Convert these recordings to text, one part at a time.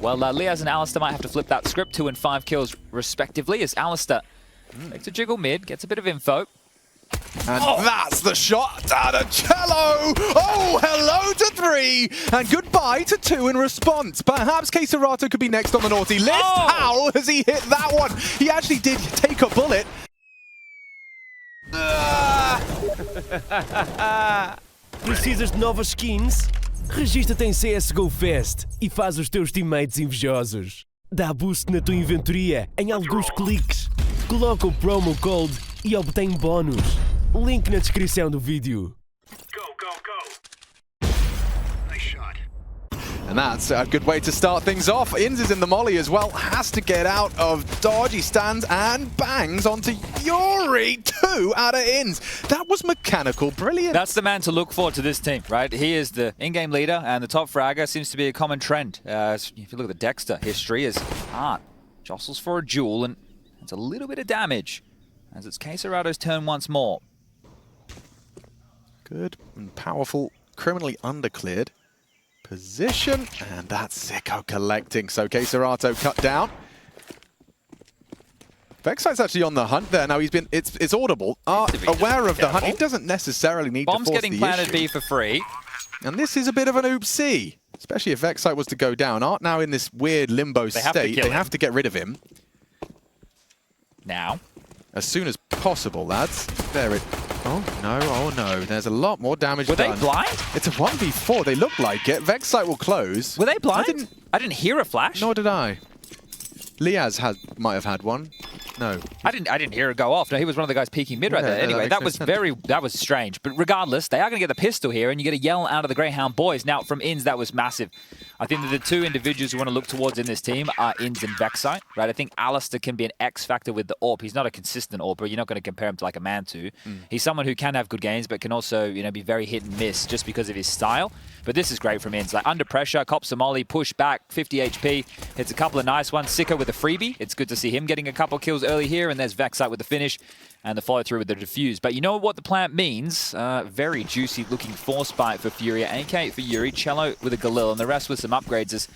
Well, Liaz and Alistair might have to flip that script, 2 and 5 kills respectively, as Alistair makes a jiggle mid, gets a bit of info. And that's the shot out of cello! Oh, hello to 3! And goodbye to 2 in response. Perhaps krzzcsgo could be next on the naughty list. How has he hit that one? He actually did take a bullet. Precisas de novas skins? Registra-te em CSGO Fest e faz os teus teammates invejosos. Dá boost na tua inventoria em alguns cliques. Coloca o promo code e obtém bónus. Link na descrição do vídeo. And that's a good way to start things off. Ins is in the molly as well. Has to get out of dodge. He stands and bangs onto Yuri. 2 out of Ins. That was mechanical brilliance. That's the man to look for to this team, right? He is the in-game leader, and the top fragger seems to be a common trend. If you look at the Dexter history, is Art jostles for a duel, and it's a little bit of damage, as it's krzzcsgo's turn once more. Good and powerful, criminally undercleared position, and that's Sicko collecting. So krzzcsgo cut down. Vexite's actually on the hunt there. Now it's audible. Aware of the hunt. He doesn't necessarily need to force the issue. Bomb's getting planted B for free. And this is a bit of an oopsie, especially if Vexite was to go down. Art now in this weird limbo state. They have to get rid of him. Now. As soon as possible, lads. There it... Oh no, there's a lot more damage done. Were they blind? It's a 1v4, they look like it. Vexite will close. Were they blind? I didn't hear a flash. Nor did I. Liaz might have had one. No. I didn't hear it go off. No, he was one of the guys peeking mid right there. Anyway, that was strange. But regardless, they are going to get the pistol here, and you get a yell out of the Greyhound boys. Now, from Ins, that was massive. I think that the 2 individuals who want to look towards in this team are Ins and Vexite, right? I think Alistair can be an X factor with the AWP. He's not a consistent AWPer. You're not going to compare him to like a Mantu. He's someone who can have good games, but can also, you know, be very hit and miss just because of his style. But this is great from Ins. Like under pressure, cops a molly, push back, 50 HP, hits a couple of nice ones. Sicko with a freebie. It's good to see him getting a couple kills early here, and there's Vexite with the finish and the follow through with the defuse. But you know what the plant means? Very juicy looking force bite for FURIA, AK for Yuri, cello with a Galil, and the rest with some upgrades as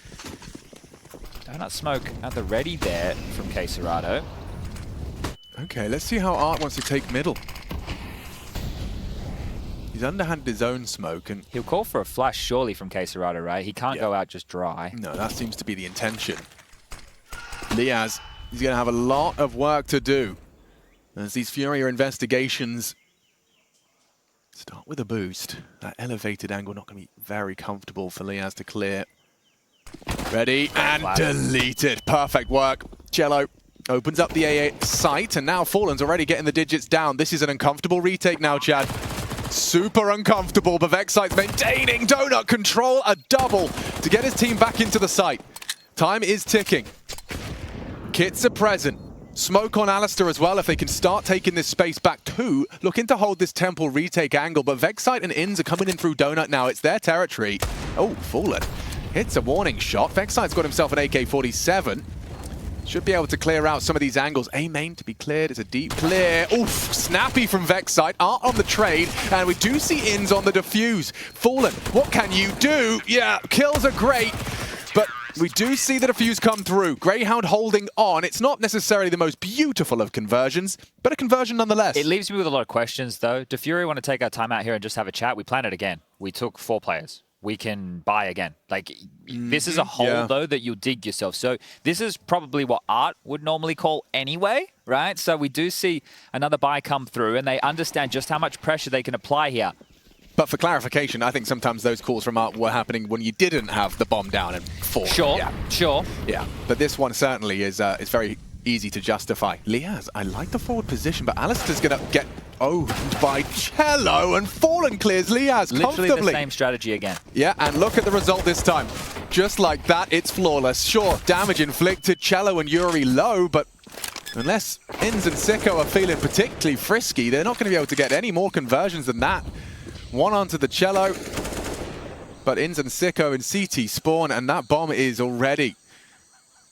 donut smoke at the ready there from krzzcsgo. Okay, let's see how Art wants to take middle. He's underhanded his own smoke, and he'll call for a flash surely from krzzcsgo, right? He can't go out just dry. No, that seems to be the intention. Liaz, he's going to have a lot of work to do as these FURIA investigations start with a boost. That elevated angle not going to be very comfortable for Liaz to clear. Ready and deleted. Perfect work. cello opens up the AA site, and now Fallen's already getting the digits down. This is an uncomfortable retake now, Chad. Super uncomfortable, but Vexite's maintaining donut control, a double to get his team back into the site. Time is ticking. Kits are present. Smoke on Alistair as well if they can start taking this space back too. Looking to hold this temple retake angle, but Vexite and Ins are coming in through donut now. It's their territory. Oh, Fallen hits a warning shot. Vexite's got himself an AK-47. Should be able to clear out some of these angles. A main to be cleared. It's a deep clear. Oof, snappy from Vexite. Art on the trade, and we do see Ins on the defuse. Fallen, what can you do? Yeah, kills are great, but we do see the defuse come through. Greyhound holding on. It's not necessarily the most beautiful of conversions, but a conversion nonetheless. It leaves me with a lot of questions, though. Do FURIA want to take our time out here and just have a chat? We plan it again. We took 4 players. We can buy again. Like, this is a hole, though, that you'll dig yourself. So this is probably what Art would normally call anyway, right? So we do see another buy come through, and they understand just how much pressure they can apply here. But for clarification, I think sometimes those calls from Art were happening when you didn't have the bomb down and fall. Sure, sure. Yeah, but this one certainly is very easy to justify. Liaz, I like the forward position, but Alistair's going to get owned by cello, and Fallen clears Liaz comfortably. Literally the same strategy again. Yeah, and look at the result this time. Just like that, it's flawless. Sure, damage inflicted, cello and Yuri low, but unless Ins and Sicko are feeling particularly frisky, they're not going to be able to get any more conversions than that. One onto the cello, but Ins and Sicko in CT spawn, and that bomb is already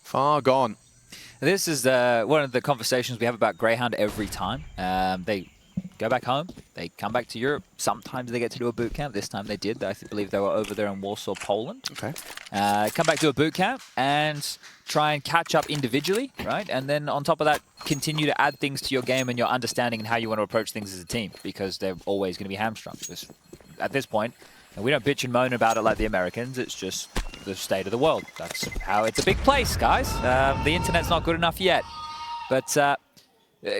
far gone. This is one of the conversations we have about Greyhound every time. They go back home. They come back to Europe. Sometimes they get to do a boot camp. This time they did. I believe they were over there in Warsaw, Poland. Okay. Come back to a boot camp and try and catch up individually, right? And then on top of that, continue to add things to your game and your understanding and how you want to approach things as a team, because they're always going to be hamstrung. At this point, and we don't bitch and moan about it like the Americans. It's just the state of the world. That's how it's a big place, guys. The internet's not good enough yet. But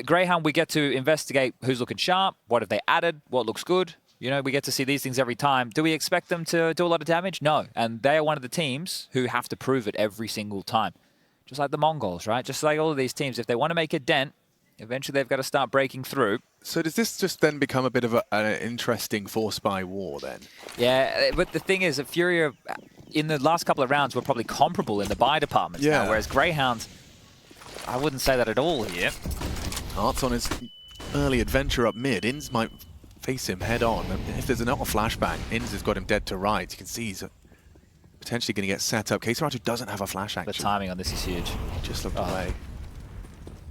Greyhound, we get to investigate who's looking sharp, what have they added, what looks good. You know, we get to see these things every time. Do we expect them to do a lot of damage? No. And they are one of the teams who have to prove it every single time. Just like the Mongols, right? Just like all of these teams, if they want to make a dent, eventually they've got to start breaking through. So does this just then become a bit of an interesting force-by war then? Yeah, but the thing is that FURIA, in the last couple of rounds, were probably comparable in the buy departments now, whereas Greyhound, I wouldn't say that at all here. Art's on his early adventure up mid. Inns might face him head on. If there's not a flashbang, Inns has got him dead to right. You can see he's potentially going to get set up. krzzcsgo doesn't have a flash action. The timing on this is huge. Just looked away.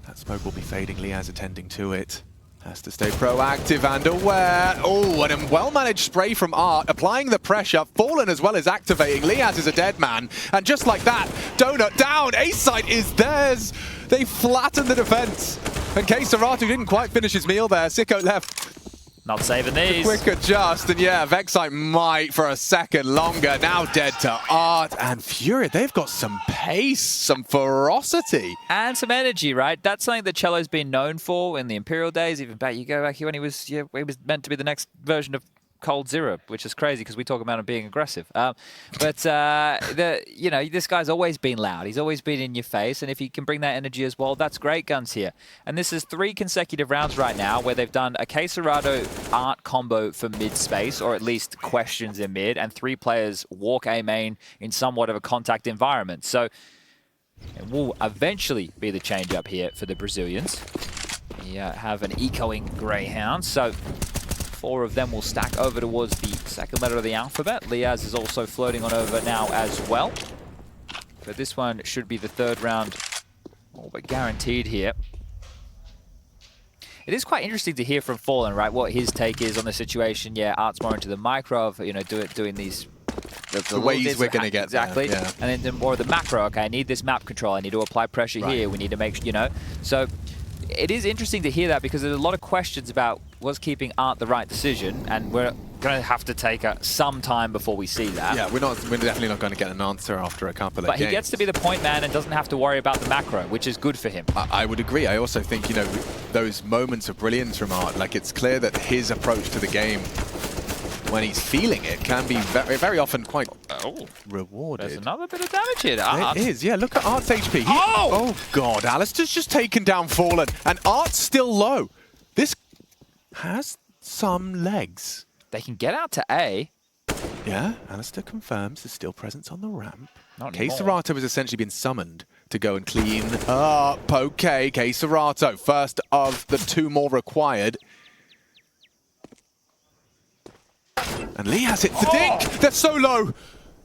That smoke will be fading. Liaz attending to it. Has to stay proactive and aware. Oh, and a well-managed spray from Art, applying the pressure. Fallen as well as activating. Liaz is a dead man. And just like that, Donut down. Ace site is theirs. They flattened the defense. And krzzcsgo didn't quite finish his meal there. Sicko left. Not saving these. Quick adjust, and yeah, Vexite might for a second longer. Now dead to Art and FURIA. They've got some pace, some ferocity. And some energy, right? That's something that Cello's been known for in the Imperial days. Even back, you go back here when he was meant to be the next version of Cold Zero, which is crazy because we talk about him being aggressive. This guy's always been loud. He's always been in your face, and if he can bring that energy as well, that's great guns here. And this is 3 consecutive rounds right now where they've done a krzzcsgo Art combo for mid space, or at least questions in mid, and 3 players walk A main in somewhat of a contact environment. So it will eventually be the change up here for the Brazilians. You have an echoing Greyhound, so 4 of them will stack over towards the second letter of the alphabet. Liaz is also floating on over now as well. But this one should be the 3rd round, all but guaranteed here. It is quite interesting to hear from Fallen, right, what his take is on the situation. Yeah, Art's more into the micro of, doing these... The ways we're going to get exactly. there. Yeah. And then more of the macro. Okay, I need this map control. I need to apply pressure here. We need to make sure, So it is interesting to hear that, because there's a lot of questions about was keeping Art the right decision, and we're going to have to take some time before we see that. Yeah, we're definitely not going to get an answer after a couple of games. But he gets to be the point man and doesn't have to worry about the macro, which is good for him. I would agree. I also think, those moments of brilliance from Art, like it's clear that his approach to the game, when he's feeling it, can be very, very often quite rewarded. There's another bit of damage here. Art. It is, yeah. Look at Art's HP. Oh God, Alistair's just taken down Fallen, and Art's still low. This has some legs. They can get out to A. Yeah, Alistair confirms there's still presence on the ramp. Not anymore. krzzcsgo has essentially been summoned to go and clean up. Okay, krzzcsgo, first of the 2 more required. And Liaz hits the dink. They're so low.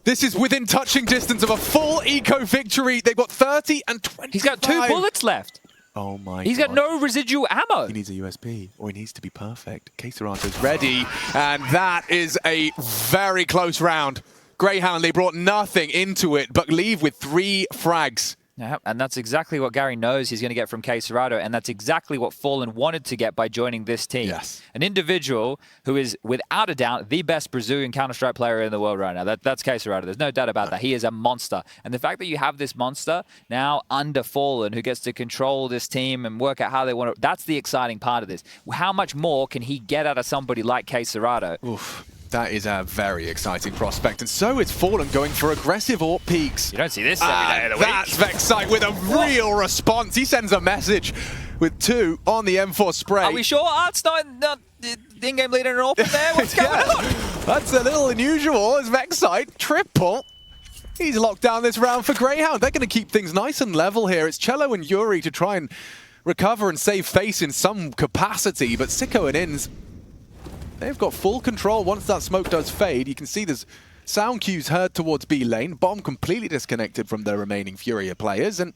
This is within touching distance of a full eco victory. They've got 30 and 25. He's got 2 bullets left. Oh my God. He's got no residual ammo. He needs a USP, or he needs to be perfect. krzzcsgo's ready, and that is a very close round. Greyhound, they brought nothing into it, but leave with 3 frags. Yeah, and that's exactly what Gary knows he's going to get from krzzcsgo, and that's exactly what Fallen wanted to get by joining this team. Yes. An individual who is, without a doubt, the best Brazilian Counter-Strike player in the world right now. That's krzzcsgo. There's no doubt about that. He is a monster. And the fact that you have this monster now under Fallen, who gets to control this team and work out how they want to... That's the exciting part of this. How much more can he get out of somebody like krzzcsgo? Oof. That is a very exciting prospect, and so is Fallen going for aggressive AWP peaks. You don't see this every day of the week. That's Vexite with a real response. He sends a message with 2 on the M4 spray. Are we sure Art's not in-game leader in AWP there? What's going on? That's a little unusual as Vexite triple. He's locked down this round for Greyhound. They're going to keep things nice and level here. It's Cello and Yuri to try and recover and save face in some capacity, but Sicko and Inns, they've got full control once that smoke does fade. You can see there's sound cues heard towards B lane. Bomb completely disconnected from the remaining FURIA players. And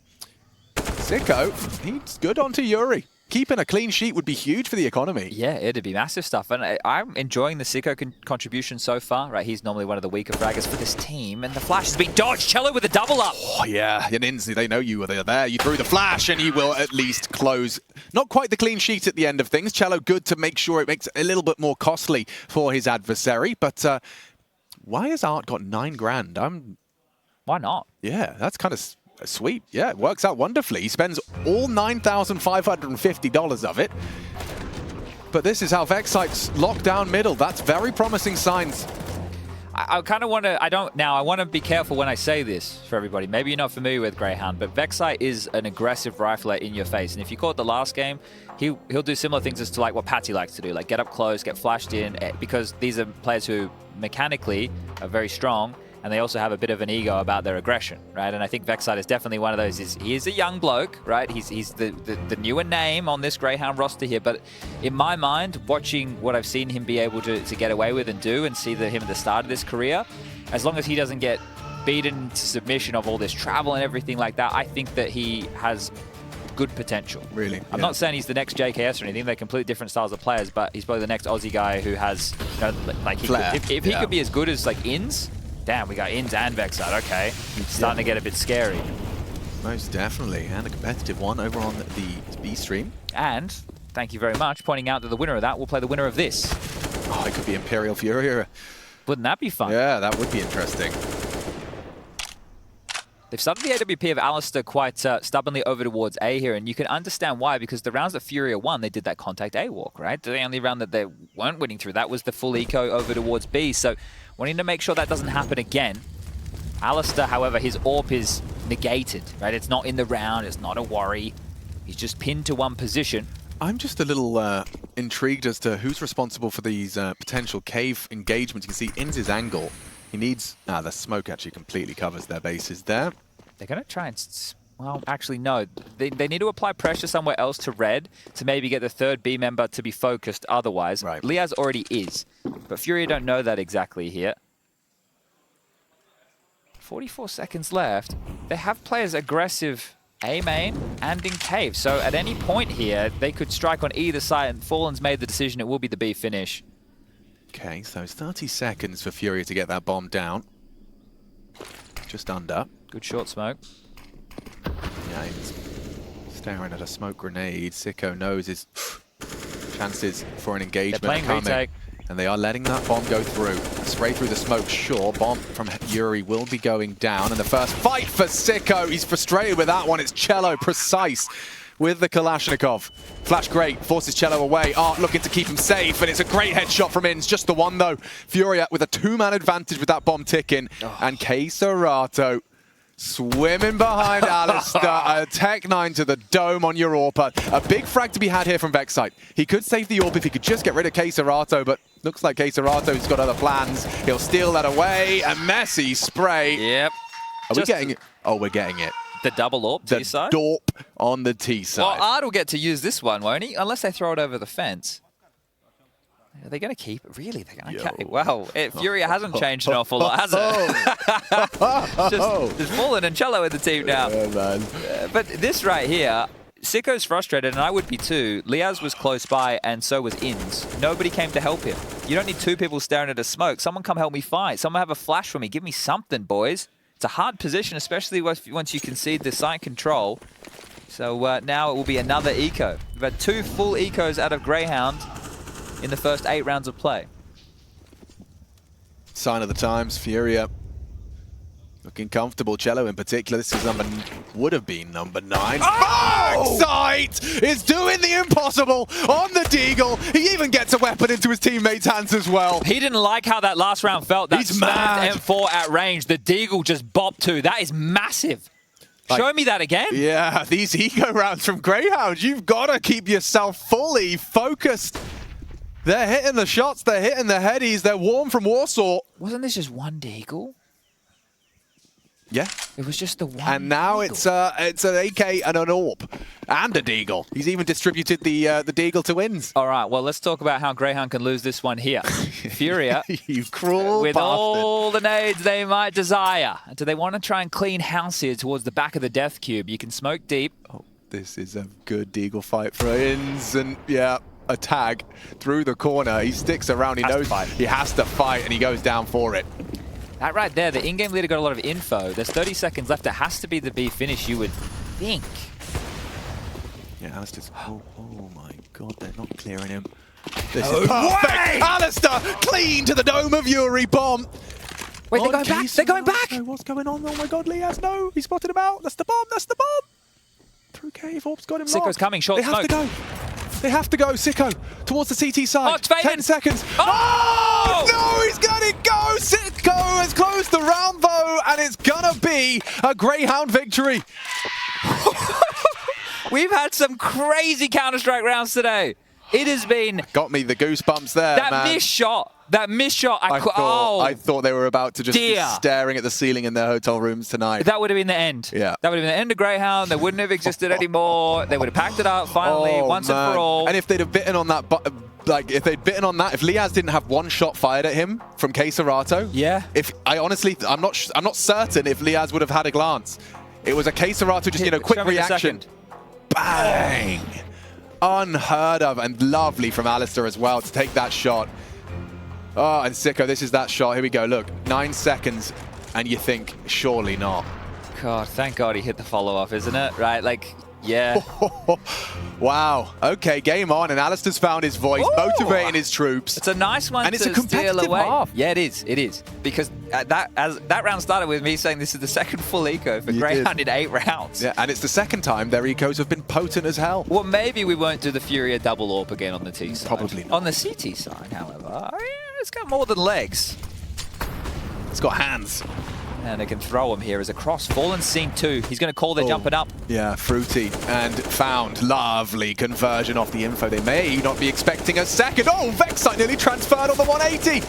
Sicko, he's good onto Yuri. keeping a clean sheet would be huge for the economy. Yeah, it'd be massive stuff. And I'm enjoying the Sicko contribution so far, right? He's normally one of the weaker fraggers for this team, and the flash has been dodged. Cello with a double up. Oh, yeah. And Inzi, they know you were there. You threw the flash, and he will at least close. Not quite the clean sheet at the end of things. Cello good to make sure it makes it a little bit more costly for his adversary. But why has Art got 9 grand? Why not? Yeah, that's kind of sweet. Yeah, it works out wonderfully. He spends all $9,550 of it. But this is how Vexite's locked down middle. That's very promising signs. I kind of want to, I want to be careful when I say this for everybody. Maybe you're not familiar with Greyhound, but Vexite is an aggressive rifler in your face. And if you caught the last game, he'll do similar things as to like what Patsy likes to do, like get up close, get flashed in, because these are players who mechanically are very strong, and they also have a bit of an ego about their aggression, right? And I think Vexite is definitely one of those. He is a young bloke, right? He's the newer name on this Greyhound roster here. But in my mind, watching what I've seen him be able to get away with and do, and see him at the start of this career, as long as he doesn't get beaten to submission of all this travel and everything like that, I think that he has good potential. Really? I'm not saying he's the next JKS or anything. They're completely different styles of players, but he's probably the next Aussie guy who has, like, if he could be as good as like Ins. Damn, we got Ins and Vexite. Okay, it's starting to get a bit scary. Most definitely, and a competitive one over on the B stream. And thank you very much, pointing out that the winner of that will play the winner of this. Oh, it could be Imperial Furia. Wouldn't that be fun? Yeah, that would be interesting. They've started the AWP of Alistair quite stubbornly over towards A here, and you can understand why, because the rounds that Furia won, they did that contact A walk, right? The only round that they weren't winning through, that was the full eco over towards B. So wanting to make sure that doesn't happen again. Alistair, however, his AWP is negated, right? It's not in the round, it's not a worry. He's just pinned to one position. I'm just a little intrigued as to who's responsible for these potential cave engagements. You can see Inz's angle. He needs... the smoke actually completely covers their bases there. They're going to try and... Well, actually, no. They need to apply pressure somewhere else to red to maybe get the third B member to be focused otherwise. Right. Liaz already is, but Furia don't know that exactly here. 44 seconds left. They have players aggressive A main and in cave, so at any point here, they could strike on either side, and Fallen's made the decision it will be the B finish. Okay, so it's 30 seconds for Furia to get that bomb down. Just under. Good short smoke. Yeah, he's staring at a smoke grenade. Sicko knows his chances for an engagement are coming. Retake. And they are letting that bomb go through. Spray through the smoke, sure. Bomb from Yuri will be going down. And the first fight for Sicko. He's frustrated with that one. It's Cello, precise with the Kalashnikov. Flash great, forces Cello away. Art looking to keep him safe, and it's a great headshot from Ins. Just the one, though. Furia with a 2-man advantage with that bomb ticking. Oh. And krzzcsgo swimming behind Alistair. A Tech 9 to the dome on Europa. A big frag to be had here from Vexite. He could save the AWP if he could just get rid of krzzcsgo, but looks like krzzcsgo's got other plans. He'll steal that away. A messy spray. Yep. Are we getting it? Oh, we're getting it. The double AWP The T side? DORP on the T side. Well, Ard will get to use this one, won't he? Unless they throw it over the fence. Are they going to keep it? Really? They're going to okay. Wow. Furia hasn't changed an awful lot, has it? Just Fallen and Cello in the team now. Yeah, man. But this right here, Sicko's frustrated, and I would be too. Liaz was close by, and so was Ins. Nobody came to help him. You don't need two people staring at a smoke. Someone come help me fight. Someone have a flash for me. Give me something, boys. It's a hard position, especially once you concede the site control. So now it will be another eco. We've had 2 full ecos out of Greyhound in the first 8 rounds of play. Sign of the times, Furia looking comfortable. Cello in particular, this is would have been number 9. Oh! Vexite is doing the impossible on the Deagle. He even gets a weapon into his teammates' hands as well. He didn't like how that last round felt. That He's mad. M4 at range. The Deagle just bopped too. That is massive. Show me that again. Yeah, these eco rounds from Greyhound, you've got to keep yourself fully focused. They're hitting the shots, they're hitting the headies, they're warm from Warsaw. Wasn't this just one Deagle? Yeah. It was just the one. And now Deagle. it's an AK and an AWP and a Deagle. He's even distributed the Deagle to Wins. All right, well, let's talk about how Greyhound can lose this one here. Furia, you cruel with bastard. all the nades they might desire. Do they want to try and clean house here towards the back of the death cube? You can smoke deep. This is a good deagle fight for Ins, and yeah, a tag through the corner. He sticks around, he knows he has to fight, and he goes down for it. That right there, the in-game leader got a lot of info. There's 30 seconds left. It has to be the B finish, you would think. Yeah, Alistair's... Oh my god, they're not clearing him. This is perfect! Alistair, clean to the dome of Yuri bomb! Wait, they're going back! They're going back! What's going on? Oh my god, Liaz, no! He spotted him out! That's the bomb! That's the bomb! Through cave, Orb's got him locked. Sicko's coming, short smoke. They have to go! They have to go, Sicko, towards the CT side. Oh, it's fading. 10 seconds. Oh! No, he's gonna go! Sicko has closed the round though, and it's gonna be a Greyhound victory. We've had some crazy Counter-Strike rounds today. It has been... Got me the goosebumps there, that man. That missed shot. I thought they were about to just be staring at the ceiling in their hotel rooms tonight. That would have been the end. Yeah. That would have been the end of Greyhound. They wouldn't have existed anymore. They would have packed it up finally, once and for all. And if they'd have bitten on that, if Liaz didn't have one shot fired at him from krzzcsgo, yeah. I'm not certain if Liaz would have had a glance. It was a krzzcsgo just quick reaction. Bang! Unheard of, and lovely from Alistair as well to take that shot. Oh, and Sicko, this is that shot. Here we go. Look, 9 seconds, and you think, surely not. God, thank God he hit the follow-off, isn't it? Right, like, yeah. Wow. Okay, game on, and Alistair's found his voice, motivating his troops. It's a nice one and to it's a competitive steal away. half. Yeah, it is. It is. Because that round started with me saying this is the second full eco for Greyhound in 8 rounds. Yeah, and it's the second time their ecos have been potent as hell. Well, maybe we won't do the FURIA double AWP again on the T side. Probably not. On the CT side, however, it's got more than legs. It's got hands. And they can throw him here as a cross. Fallen's seen 2. He's going to call their jumping up. Yeah, fruity and found. Lovely conversion off the info. They may not be expecting a second. Oh, Vexite nearly transferred on the 180.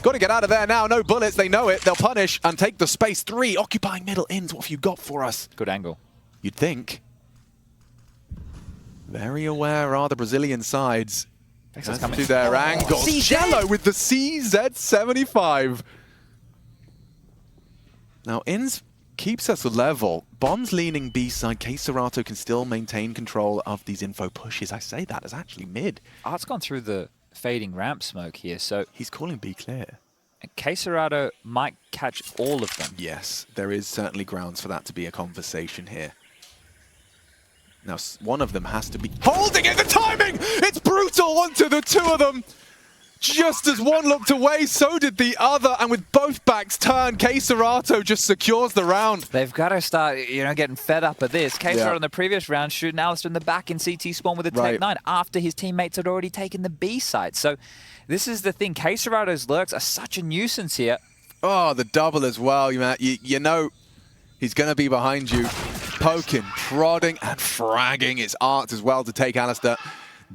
Got to get out of there now. No bullets. They know it. They'll punish and take the space. 3 occupying middle Ins. What have you got for us? Good angle. You'd think. Very aware are the Brazilian sides. As to their angles. Jello with the CZ75. Now, Ins keeps us level. Bombs leaning B side. krzzcsgo can still maintain control of these info pushes. I say that as actually mid. Art's gone through the fading ramp smoke here, so... He's calling B clear. And krzzcsgo might catch all of them. Yes, there is certainly grounds for that to be a conversation here. Now, one of them has to be holding it. The timing! It's brutal onto the 2 of them. Just as one looked away, so did the other, and with both backs turned, krzzcsgo just secures the round. They've got to start, getting fed up at this. krzzcsgo in the previous round shooting Alistair in the back in CT spawn with a Tech-9 after his teammates had already taken the B site. So this is the thing. krzzcsgo's lurks are such a nuisance here. Oh, the double as well. You know he's going to be behind you, poking, prodding, and fragging. It's Art as well to take Alistair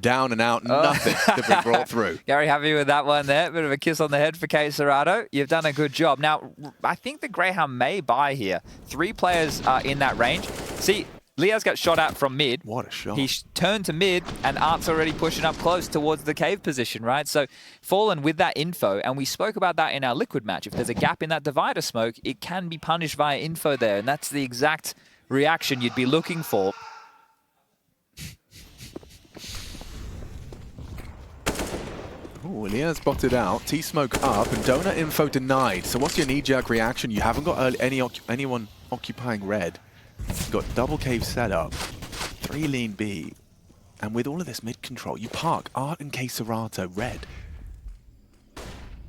down and out, nothing to be brought through. Gary, happy with that one there. Bit of a kiss on the head for krzzcsgo. You've done a good job. Now, I think the Greyhound may buy here. 3 players are in that range. See, Liaz got shot at from mid. What a shot. He turned to mid, and Art's already pushing up close towards the cave position, right? So, Fallen with that info, and we spoke about that in our liquid match. If there's a gap in that divider smoke, it can be punished via info there, and that's the exact reaction you'd be looking for. Oh, Liaz spotted out, T-smoke up, and donut info denied. So what's your knee-jerk reaction? You haven't got anyone occupying red. You've got double cave set up, 3 lean B, and with all of this mid-control, you park Art and krzzcsgo red.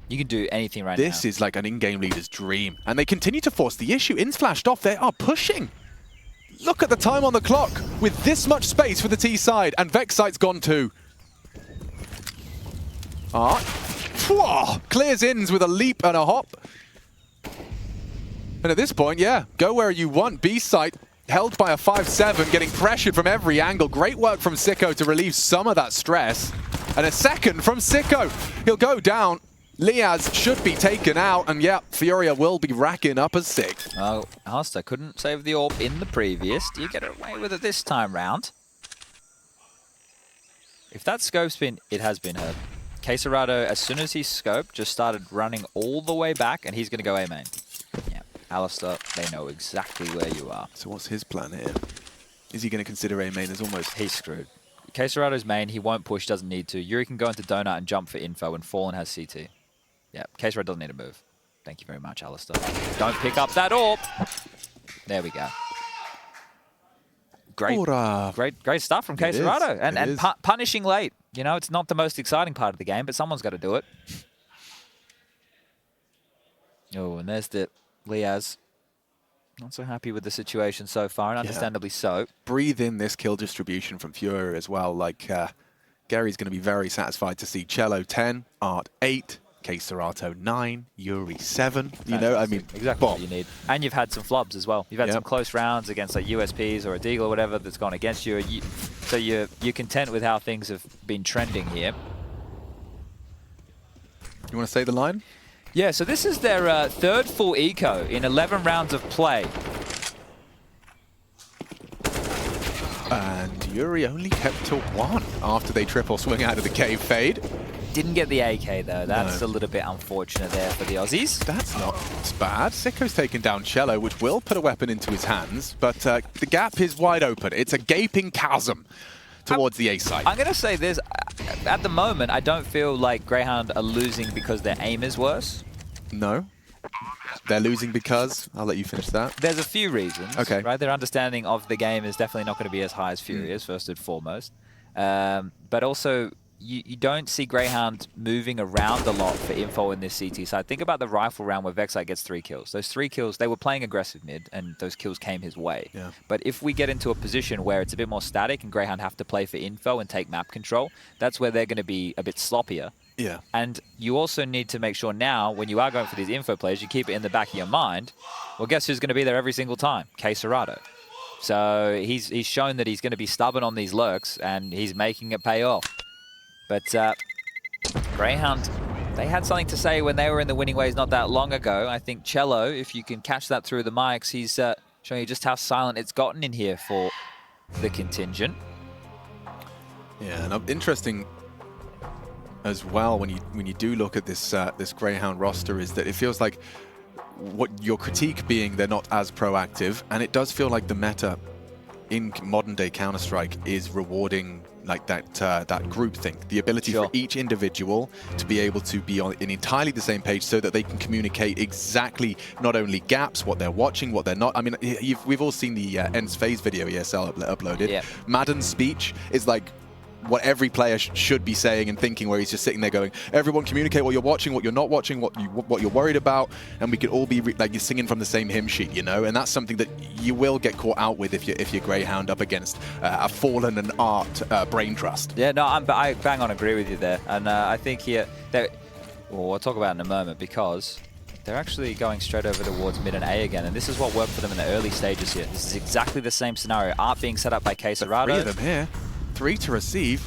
You can do anything right now. This is like an in-game leader's dream. And they continue to force the issue. Ins flashed off, they are pushing. Look at the time on the clock with this much space for the T side, and Vexite's gone too. Art clears Ins with a leap and a hop. And at this point, yeah, go where you want. B site held by a 5-7, getting pressured from every angle. Great work from Sicko to relieve some of that stress. And a second from Sicko. He'll go down. Liaz should be taken out, and yeah, FURIA will be racking up a 6. Oh, Alistair couldn't save the AWP in the previous. Do you get away with it this time round? If that scope's been, it has been heard. krzzcsgo, as soon as he scoped, just started running all the way back, and he's going to go A main. Yeah, Alistair, they know exactly where you are. So what's his plan here? Is he going to consider A main? There's almost... He's screwed. KrzcsGo's main, he won't push, doesn't need to. Yuri can go into Donut and jump for info, and Fallen has CT. Yeah, KrzcsGo doesn't need to move. Thank you very much, Alistair. Don't pick up that AWP. There we go. Great stuff from KrzcsGo. And punishing late. You know, it's not the most exciting part of the game, but someone's got to do it. Oh, and there's the Liaz. Not so happy with the situation so far, and understandably so. Breathe in this kill distribution from FURIA as well. Like, Gary's going to be very satisfied to see Cello 10, Art 8, KrzcsGo 9, Yuri 7. You know, I mean, exactly what you need. And you've had some flubs as well. You've had some close rounds against like USPs or a Deagle or whatever that's gone against you. So you're content with how things have been trending here. You want to say the line? Yeah, so this is their third full eco in 11 rounds of play. And Yuri only kept to 1 after they triple swing out of the cave fade. Didn't get the AK though. That's a little bit unfortunate there for the Aussies. That's not bad. Sicko's taken down Cello, which will put a weapon into his hands, but the gap is wide open. It's a gaping chasm towards the A site. I'm going to say this. At the moment, I don't feel like Greyhound are losing because their aim is worse. No. They're losing because... I'll let you finish that. There's a few reasons. Okay. Right? Their understanding of the game is definitely not going to be as high as Furia's, first and foremost. But also... You don't see Greyhound moving around a lot for info in this CT side. Think about the rifle round where Vexite gets 3 kills. Those 3 kills, they were playing aggressive mid, and those kills came his way. Yeah. But if we get into a position where it's a bit more static and Greyhound have to play for info and take map control, that's where they're going to be a bit sloppier. Yeah. And you also need to make sure now, when you are going for these info plays, you keep it in the back of your mind. Well, guess who's going to be there every single time? KrzcsGo. So he's shown that he's going to be stubborn on these lurks, and he's making it pay off. But Greyhound, they had something to say when they were in the winning ways not that long ago. I think Cello, if you can catch that through the mics, he's showing you just how silent it's gotten in here for the contingent. Yeah, and interesting as well when you do look at this this Greyhound roster is that it feels like what your critique being they're not as proactive, and it does feel like the meta in modern day Counter-Strike is rewarding like that group think, the ability for each individual to be able to be on entirely the same page so that they can communicate exactly not only gaps, what they're watching, what they're not. I mean, we've all seen the Ends Phase video ESL uploaded. Yeah. Madden's speech is like what every player should be saying and thinking, where he's just sitting there going, everyone communicate what you're watching, what you're not watching, what you're worried about, and we could all be like you're singing from the same hymn sheet, you know. And that's something that you will get caught out with if you're Greyhound up against a Fallen and Art brain trust. Yeah, no, I bang on agree with you there, and I think here that we'll talk about in a moment, because they're actually going straight over towards mid and A again, and this is what worked for them in the early stages here. This is exactly the same scenario. Art being set up by KrzcsGo. 3 of them here. 3 to receive.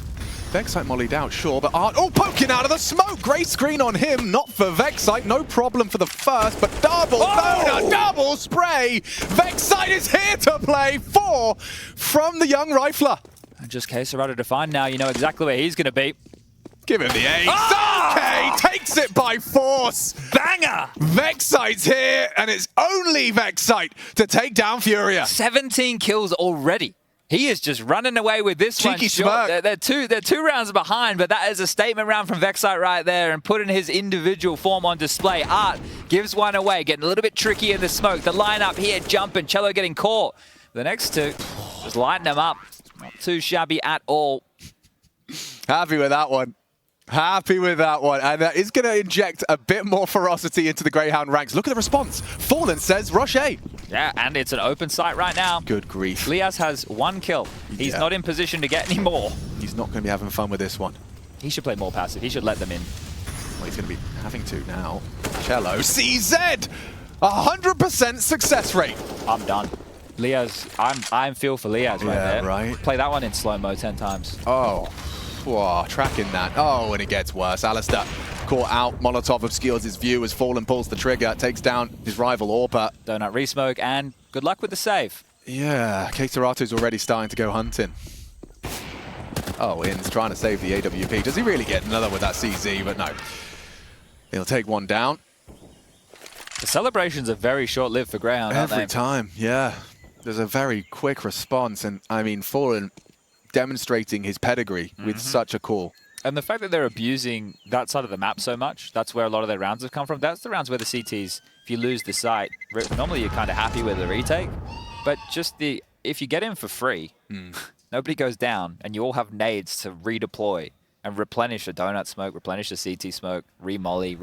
Vexite mollied out, sure, but Art, poking out of the smoke! Great screen on him, not for Vexite, no problem for the first, but double donut, double spray! Vexite is here to play 4 from the young rifler. And just KrzcsGo to find now, you know exactly where he's going to be. Give him the ace. Okay, takes it by force. Banger! Vexite's here, and it's only Vexite to take down FURIA. 17 kills already. He is just running away with this one. Cheeky smirk. They're two rounds behind, but that is a statement round from Vexite right there, and putting his individual form on display. Art gives one away, getting a little bit tricky in the smoke. The lineup here jumping, Cello getting caught. The next two just lighting them up. Not too shabby at all. Happy with that one. Happy with that one. And that is going to inject a bit more ferocity into the Greyhound ranks. Look at the response. Fallen says rush A. Yeah, and it's an open site right now. Good grief. Liaz has 1 kill. He's not in position to get any more. He's not going to be having fun with this one. He should play more passive. He should let them in. Well, he's going to be having to now. Cello. CZ! 100% success rate. I'm done. Liaz, I'm feel for Liaz right there. Right. Play that one in slow-mo 10 times. Oh. Whoa, tracking that. Oh, and it gets worse. Alistair caught out. Molotov obscures his view as Fallen pulls the trigger, takes down his rival Orpa. Donut resmoke, and good luck with the save. Yeah, KrzcsGo's already starting to go hunting. Oh, In's trying to save the AWP. Does he really get another with that CZ? But no. He'll take one down. The celebrations are very short-lived for Greyhound, aren't they? Every time, yeah. There's a very quick response, and I mean, Fallen demonstrating his pedigree with such a call. And the fact that they're abusing that side of the map so much, that's where a lot of their rounds have come from. That's the rounds where the CTs, if you lose the site, normally you're kind of happy with the retake. But just if you get in for free, nobody goes down, and you all have nades to redeploy and replenish the donut smoke, replenish the CT smoke, re-molly,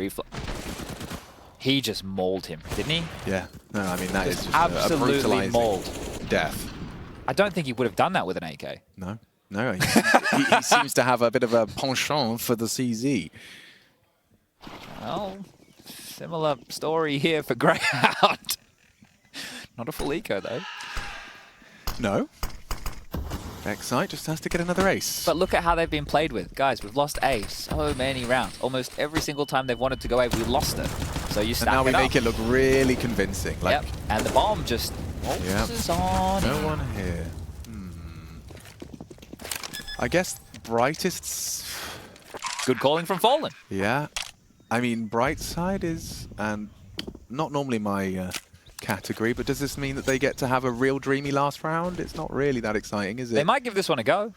He just mauled him, didn't he? Yeah. No, I mean, that is just absolutely a brutalizing mauled. death. I don't think he would have done that with an AK. No. No, he seems to have a bit of a penchant for the CZ. Well, similar story here for Greyhound. Not a full eco, though. No. Xite just has to get another ace. But look at how they've been played with. Guys, we've lost A so many rounds. Almost every single time they've wanted to go A, we lost it. So you stack it up. And now we make it look really convincing. Like, yep, and the bomb just waltzes on. No one here. I guess brightest. Good calling from Fallen. Yeah. I mean, bright side is, and not normally my category, but does this mean that they get to have a real dreamy last round? It's not really that exciting, is it? They might give this one a go.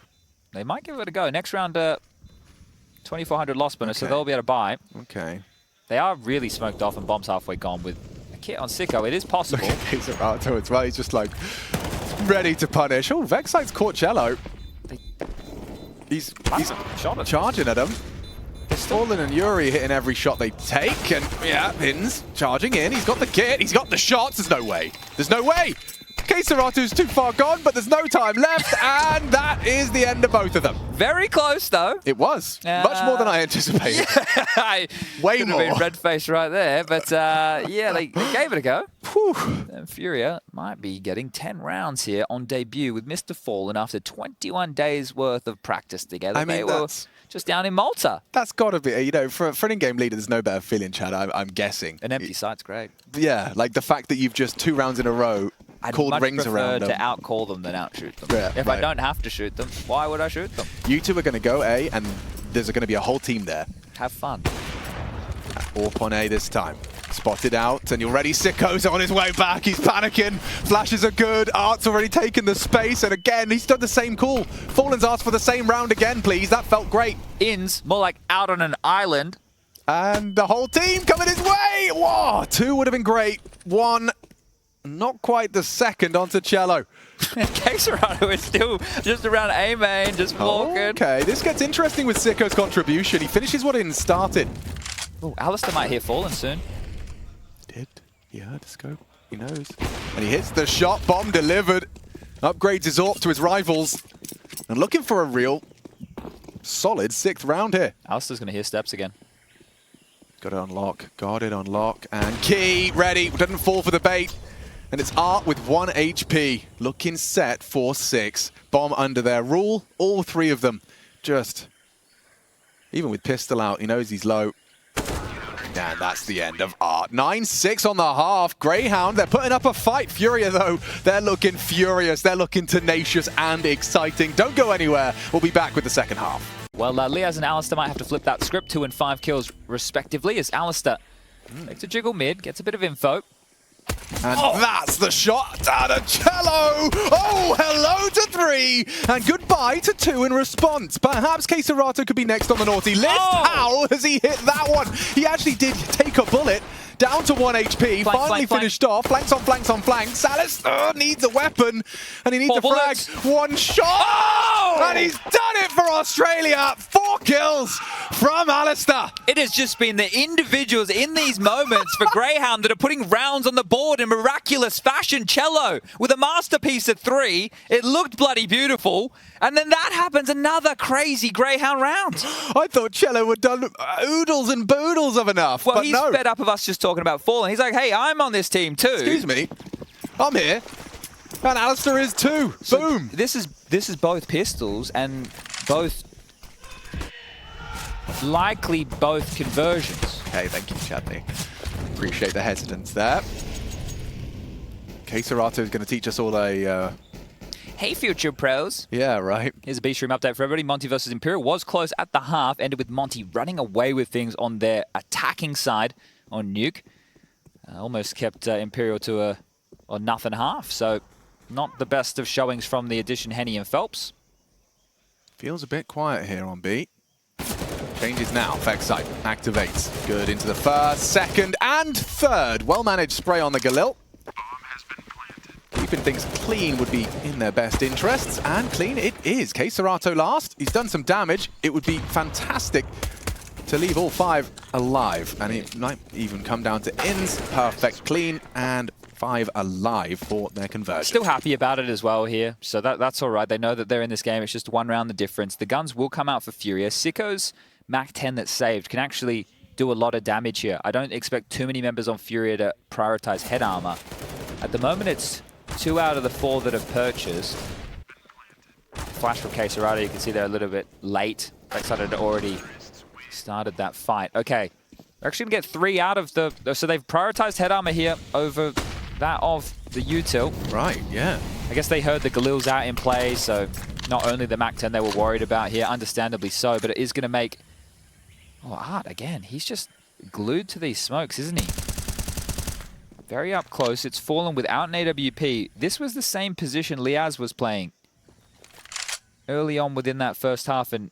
They might give it a go. Next round, 2,400 loss bonus, so they'll be able to buy. Okay. They are really smoked off, and bomb's halfway gone with a kit on Sicko. It is possible. He's about to as well. He's just like ready to punish. Oh, Vexite's caught Cello. He's charging at him. Fallen and Yuri hitting every shot they take, and yeah, Pins charging in. He's got the kit, he's got the shots. There's no way. There's no way. KRzzcsgo's too far gone, but there's no time left, and that is the end of both of them. Very close, though. It was. Much more than I anticipated. Way more. Could have been red face right there, but yeah, they gave it a go. And FURIA might be getting 10 rounds here on debut with Mr. Fallen after 21 days worth of practice together. I mean, they were just down in Malta. That's got to be, you know, for an in-game leader, there's no better feeling, Chad, I'm guessing. An empty site's great. Yeah, like the fact that you've just 2 rounds in a row called rings around them. I'd much prefer to out-call them than out-shoot them. Yeah, if I don't have to shoot them, why would I shoot them? You two are going to go A, and there's going to be a whole team there. Have fun. AWP on A this time. Spotted out, and you're ready. Sicko's on his way back. He's panicking. Flashes are good. Art's already taken the space, and again, he's done the same call. Fallen's asked for the same round again, please. That felt great. Ins, more like out on an island. And the whole team coming his way. Whoa, 2 would have been great. 1, not quite the second onto Cello. KRzzcsgo is still just around A main, just walking. Okay, this gets interesting with Sicko's contribution. He finishes what he started. Oh, Alistair might hit Fallen soon. He heard the scope. He knows. And he hits the shot. Bomb delivered. Upgrades his AWP to his rivals. And looking for a real solid 6th round here. Alistair's going to hear steps again. Got it on lock. Got it on lock. And Key ready. Doesn't fall for the bait. And it's Art with 1 HP. Looking set for 6. Bomb under their rule. All 3 of them. Just, even with pistol out, he knows he's low. And that's the end of Art. 9-6 on the half. Greyhound, they're putting up a fight. FURIA, though, they're looking furious. They're looking tenacious and exciting. Don't go anywhere. We'll be back with the second half. Well, Liaz and Alistair might have to flip that script. 2 and 5 kills, respectively, as Alistair makes a jiggle mid, gets a bit of info. And that's the shot out of Cello. Oh, hello to 3. And goodbye to 2 in response. Perhaps KRzzcsgo could be next on the naughty list. How has he hit that one? He actually did take a bullet. Down to 1 HP. Finally finished off. Flanks on flanks on flanks. Salis needs a weapon. And he needs a frag. 1 shot. And he's done it for Australia. 4 kills from Alistair. It has just been the individuals in these moments for Greyhound that are putting rounds on the board in miraculous fashion. Cello with a masterpiece at 3. It looked bloody beautiful. And then that happens, another crazy Greyhound round. I thought Cello had done oodles and boodles of enough. Well, but he's no. fed up of us just talking about Fallen. He's like, hey, I'm on this team too. Excuse me. I'm here. And Alistair is too. So boom. This is both pistols and both likely both conversions. Hey, thank you, Chadney. Appreciate the hesitance there. KRzzcsgo is going to teach us all a... Hey, future pros. Yeah, right. Here's a B-Stream update for everybody. Monty versus Imperial was close at the half, ended with Monty running away with things on their attacking side on Nuke. Almost kept Imperial to a nothing half. So Not the best of showings from the addition Henny and Phelps. Feels a bit quiet here on B. Changes now. Vexite activates. Good into the first, second, and third. Well-managed spray on the Galil. Keeping things clean would be in their best interests, and clean it is. krzzcsgo last. He's done some damage. It would be fantastic to leave all 5 alive, and it might even come down to ins. Perfect clean, and 5 alive for their conversion. Still happy about it as well here, so that's all right. They know that they're in this game. It's just 1 round the difference. The guns will come out for FURIA. Sicko's Mac 10 that's saved can actually do a lot of damage here. I don't expect too many members on FURIA to prioritize head armor. At the moment, it's 2 out of the 4 that have purchased. Flash from krzzcsgo, you can see they're a little bit late. Vexite had already started that fight. Okay, we're actually going to get 3 out of the... So they've prioritized head armor here over that of the util. Right, yeah. I guess they heard the Galil's out in play, so not only the Mac 10 they were worried about here, understandably so, but it is going to make... Oh, Art, again, he's just glued to these smokes, isn't he? Very up close. It's fallen without an AWP. This was the same position Liaz was playing early on within that first half, and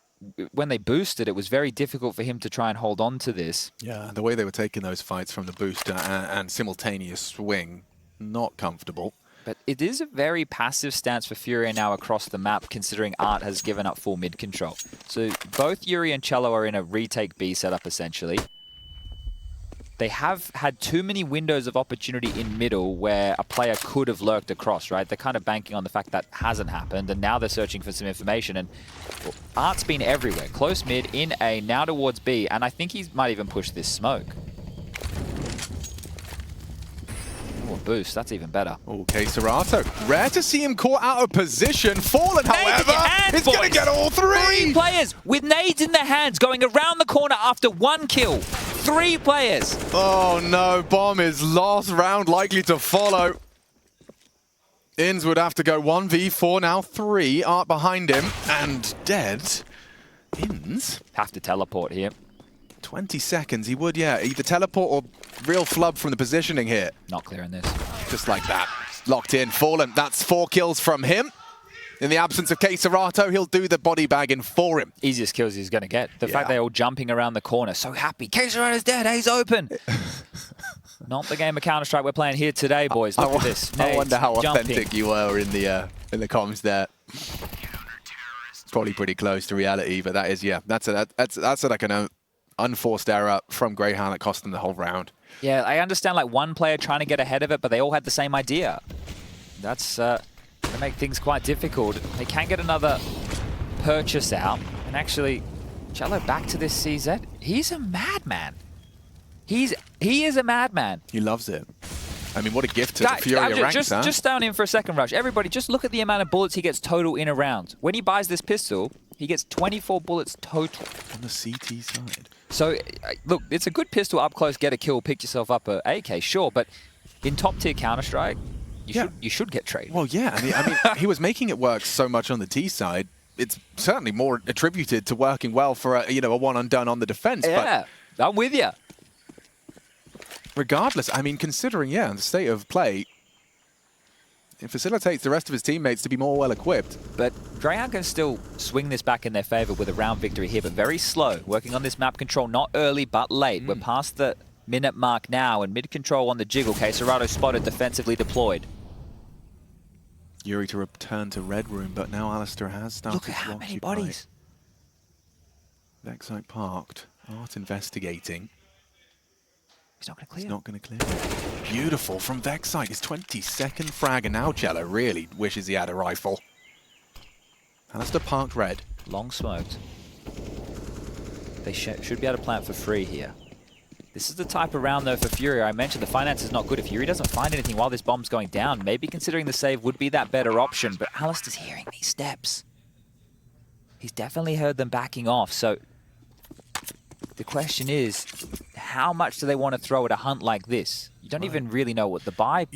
when they boosted, it was very difficult for him to try and hold on to this. Yeah, the way they were taking those fights from the booster and simultaneous swing, not comfortable. But it is a very passive stance for FURIA now across the map, considering Art has given up full mid control. So both Yuri and Cello are in a retake B setup, essentially. They have had too many windows of opportunity in middle where a player could have lurked across, right? They're kind of banking on the fact that hasn't happened, and now they're searching for some information. And well, Art's been everywhere. Close mid, in A, now towards B, and I think he might even push this smoke. Oh, boost, that's even better. Oh, krzzcsgo. Rare to see him caught out of position. Fallen, however, he's going to get all 3! 3 players with nades in their hands going around the corner after 1 kill. 3 players. Oh no, bomb is lost. Round likely to follow. Ins would have to go 1v4 now. 3. Art behind him and dead. Ins have to teleport here. 20 seconds. He would, yeah. Either teleport or real flub from the positioning here. Not clearing this. Just like that. Locked in. Fallen. That's 4 kills from him. In the absence of krzzcsgo, he'll do the body bagging for him. Easiest kills he's going to get. The fact they're all jumping around the corner. So happy. krzzcsgo's dead. He's open. Not the game of Counter-Strike we're playing here today, boys. Look at this. Nades, I wonder how jumping. authentic you were in the comms there. Probably pretty close to reality, but that is, yeah. That's like an unforced error from Greyhound that cost them the whole round. Yeah, I understand like one player trying to get ahead of it, but they all had the same idea. That's going to make things quite difficult. They can get another purchase out. And actually, Cello back to this CZ. He's a madman. He is a madman. He loves it. I mean, what a gift to the FURIA ranks, huh? Just down in for a second, Rush. Everybody, just look at the amount of bullets he gets total in a round. When he buys this pistol, he gets 24 bullets total. On the CT side. So, look, it's a good pistol up close, get a kill, pick yourself up a AK, sure, but in top-tier Counter-Strike, you should get traded. Well, yeah. I mean, he was making it work so much on the T side. It's certainly more attributed to working well for a one and done on the defense. Yeah, but I'm with you. Regardless, I mean, considering, the state of play, it facilitates the rest of his teammates to be more well-equipped. But Greyhound can still swing this back in their favor with a round victory here, but very slow. Working on this map control, not early, but late. We're past the minute mark now, and mid-control on the jiggle. krzzcsgo spotted, defensively deployed. Yuri to return to Red Room, but now Alistair has started to Look at how many occupy. bodies. Vexite parked. Art investigating. He's not going to clear. He's not going to clear. Beautiful from Vexite. His 22nd frag, and now Cello really wishes he had a rifle. Alistair parked red. Long smoked. They should be able to plant for free here. This is the type of round, though, for FURIA. I mentioned the finance is not good. If Yuri doesn't find anything while this bomb's going down, maybe considering the save would be that better option. But Alistair's hearing these steps. He's definitely heard them backing off. So the question is, how much do they want to throw at a hunt like this? You don't even really know what the buy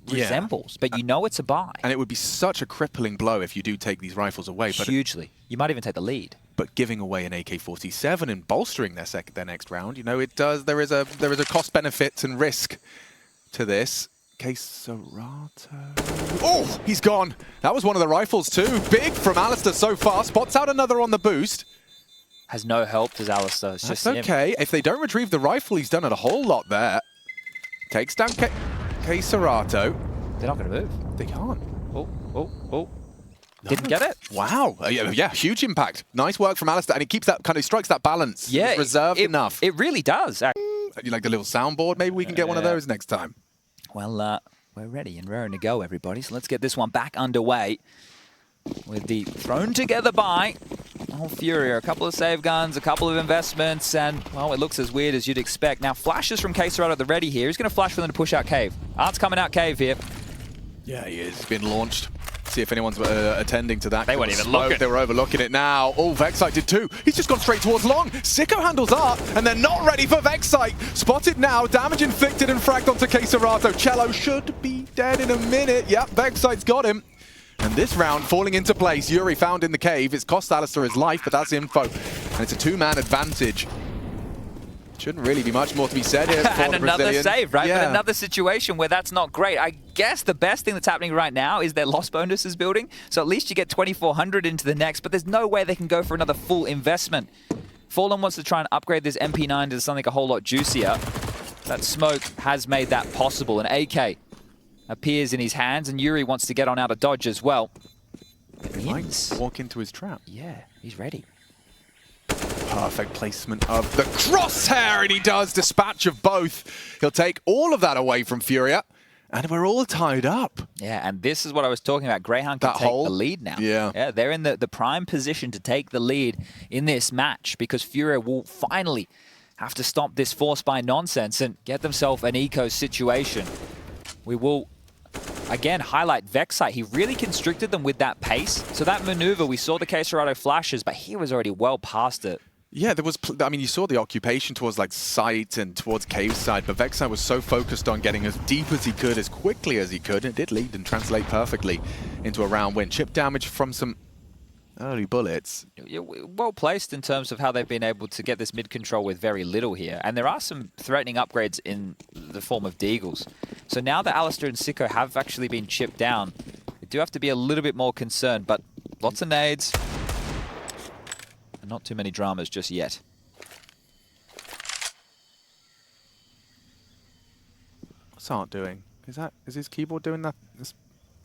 resembles, but you know it's a buy. And it would be such a crippling blow if you do take these rifles away. But hugely. You might even take the lead. But giving away an AK-47 and bolstering their next round, it does. There is a cost benefit and risk to this. krzzcsgo. Oh, he's gone. That was one of the rifles too. Big from Alistair so far. Spots out another on the boost. Has no help, does Alistair. It's That's just okay. him. If they don't retrieve the rifle, he's done a whole lot there. Takes down krzzcsgo. They're not going to move. They can't. Oh. Didn't get it. Wow. Yeah, huge impact. Nice work from Alistair, and he keeps that strikes that balance. Yeah, it's reserved enough. It really does. You like the little soundboard? Maybe we can get one of those next time. Well, we're ready and raring to go, everybody. So let's get this one back underway with the thrown together by FURIA. A couple of save guns, a couple of investments, and, well, it looks as weird as you'd expect. Now, flashes from krzzcsgo at the ready here. He's going to flash for them to push out cave. Art's coming out cave here. Yeah, he is. He's been launched. See if anyone's attending to that. They weren't even looking. They were overlooking it now. Oh, Vexite did too. He's just gone straight towards long. Sicko handles Art, and they're not ready for Vexite. Spotted now. Damage inflicted and fragged onto krzzcsgo. Cello should be dead in a minute. Yep, Vexite's got him. And this round falling into place. Yuri found in the cave. It's cost Alistair his life, but that's info. And it's a two-man advantage. Shouldn't really be much more to be said here for And the another Brazilian. save, right? Yeah. But another situation where that's not great. I guess the best thing that's happening right now is their loss bonus is building. So at least you get 2,400 into the next, but there's no way they can go for another full investment. Fallen wants to try and upgrade this MP9 to something a whole lot juicier. That smoke has made that possible. An AK appears in his hands, and Yuri wants to get on out of dodge as well. He might walk into his trap. Yeah, he's ready. Perfect placement of the crosshair, and he does dispatch of both. He'll take all of that away from FURIA, and we're all tied up. Yeah, and this is what I was talking about. Greyhound can take the lead now. Yeah, they're in the prime position to take the lead in this match because FURIA will finally have to stop this force by nonsense and get themselves an eco situation. We will again highlight Vexite. He really constricted them with that pace. So that maneuver, we saw the krzzcsgo flashes, but he was already well past it. Yeah, there was, I mean, you saw the occupation towards like site and towards cave side, but Vexite was so focused on getting as deep as he could, as quickly as he could, and it did lead and translate perfectly into a round win. Chip damage from some early bullets. Well placed in terms of how they've been able to get this mid control with very little here. And there are some threatening upgrades in the form of Deagles. So now that Alistair and Sicko have actually been chipped down, they do have to be a little bit more concerned, but lots of nades. And not too many dramas just yet. What's Art doing? Is his keyboard doing that? It's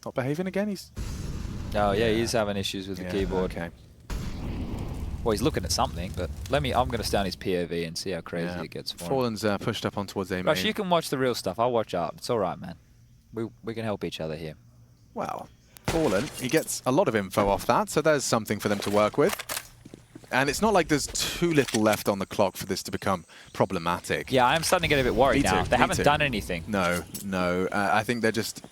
not behaving again? He's... Oh yeah, he's having issues with the keyboard. Okay. Well, he's looking at something, but I'm going to stay on his POV and see how crazy it gets for him. Fallen's pushed up on towards A main. Rush, you can watch the real stuff. I'll watch Art. It's all right, man. We can help each other here. Well, Fallen, he gets a lot of info off that, so there's something for them to work with. And it's not like there's too little left on the clock for this to become problematic. Yeah, I'm starting to get a bit worried now. They haven't done anything. No. I think they're just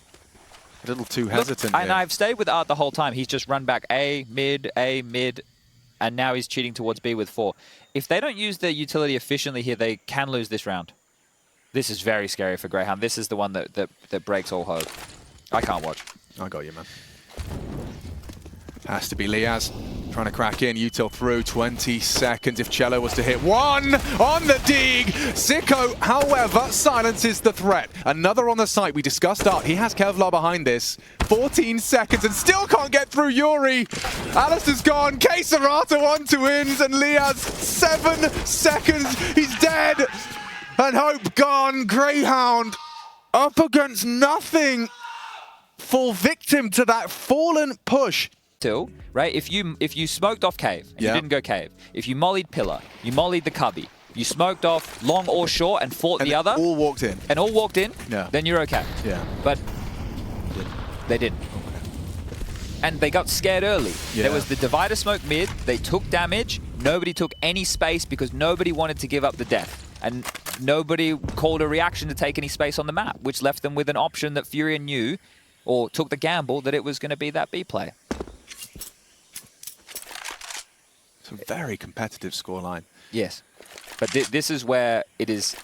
a little too hesitant. And I've stayed with Art the whole time. He's just run back A, mid, and now he's cheating towards B with 4. If they don't use their utility efficiently here, they can lose this round. This is very scary for Greyhound. This is the one that breaks all hope. I can't watch. I got you, man. Has to be Liaz trying to crack in. Util through 20 seconds if Cello was to hit one on the dig. Sicko, however, silences the threat. Another on the site. We discussed Art. He has Kevlar behind this. 14 seconds and still can't get through Yuri. Alistair's gone. krzzcsgo on to wins and Liaz 7 seconds. He's dead. And hope gone. Greyhound up against nothing. Fall victim to that Fallen push. Right? If you smoked off cave and you didn't go cave, if you mollied pillar, you mollied the cubby, you smoked off long or short and fought the other, all walked in, then you're okay. Yeah. But they didn't. And they got scared early. Yeah. There was the divider smoke mid, they took damage, nobody took any space because nobody wanted to give up the death. And nobody called a reaction to take any space on the map, which left them with an option that FURIA knew, or took the gamble, that it was going to be that B play. It's a very competitive scoreline. Yes. But this is where it is